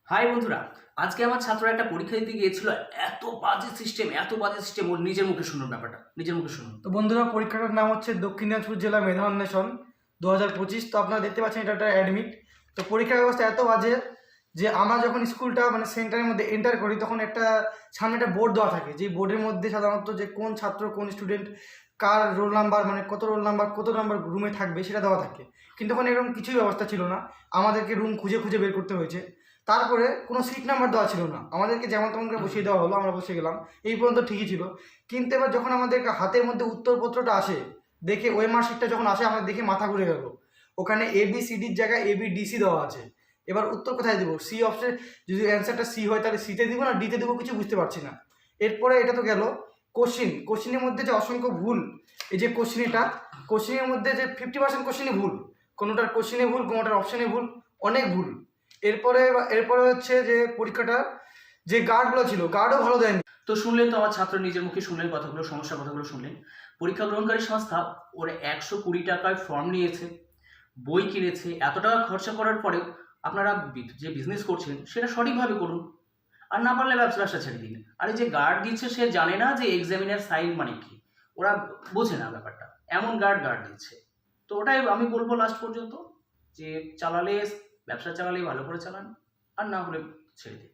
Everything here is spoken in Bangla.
হাই বন্ধুরা, আজকে আমার ছাত্র একটা পরীক্ষা দিতে গিয়েছিল। এত বাজে সিস্টেম, ওর নিজের মুখে শুনুন ব্যাপারটা, নিজের মুখে শুনুন। তো বন্ধুরা, পরীক্ষাটার নাম হচ্ছে দক্ষিণ দিনাজপুর জেলা মেধা অন্বেষণ 2025। তো আপনারা দেখতে পাচ্ছেন এটা একটা অ্যাডমিট। তো পরীক্ষার ব্যবস্থা এত বাজে যে আমরা যখন স্কুলটা মানে সেন্টারের মধ্যে এন্টার করি তখন একটা সামনে একটা বোর্ড দেওয়া থাকে, যে বোর্ডের মধ্যে সাধারণত যে কোন ছাত্র কোন স্টুডেন্ট কার রোল নাম্বার মানে কত রোল নাম্বার কত নাম্বার রুমে থাকবে সেটা দেওয়া থাকে। কিন্তু ওখানে এরকম কিছুই ব্যবস্থা ছিল না, আমাদেরকে রুম খুঁজে খুঁজে বের করতে হয়েছে। তারপরে কোনো সিট নাম্বার দেওয়া ছিল না, আমাদেরকে যেমন তেমন করে বসিয়ে দেওয়া হলো, আমরা বসে গেলাম, এই পর্যন্ত ঠিকই ছিল। কিন্তু এবার যখন আমাদের হাতের মধ্যে উত্তরপত্রটা আসে, দেখে ওএমআর শিটটা যখন আসে আমাদের দেখে মাথা ঘুরে গেল। ওখানে ABCDর জায়গায় ABDC দেওয়া আছে। এবার উত্তর কোথায় দেবো? সি অপশন, যদি অ্যান্সারটা সি হয় তাহলে সিতে দিব না ডিতে দেবো, কিছু বুঝতে পারছি না। এরপরে এটা তো গেল কোশ্চিনের মধ্যে যে অসংখ্য ভুল। এই যে কোশ্চিনের মধ্যে যে 50% কোশ্চিনই ভুল, কোনোটার কোশ্চিনে ভুল, কোনোটার অপশনে ভুল, অনেক ভুল। এরপরে হচ্ছে যে পরীক্ষাটা যে গার্ডগুলো ছিল, গার্ডও ভালো দেয়নি। তো শুনলেন তো, আমার ছাত্র নিজের মুখে শুনলেন কথাগুলো, সমস্যার কথাগুলো শুনলেন। পরীক্ষা গ্রহণকারী সংস্থা ওরা 120 টাকায় ফর্ম নিয়েছে, বই কিনেছে। এত টাকা খরচা করার পরেও আপনারা যে বিজনেস করছেন সেটা সঠিকভাবে করুন, আর না পারলে ব্যবসা ছেড়ে দিন। আর এই যে গার্ড দিচ্ছে, সে জানে না যে এক্সামিনার সাইন মানে কি, ওরা বোঝে না ব্যাপারটা, এমন গার্ড দিচ্ছে। তো ওটাই আমি বলবো লাস্ট পর্যন্ত, যে ব্যবসা চালালে ভালো করে চালান, আর না হলে ছেড়ে দিন।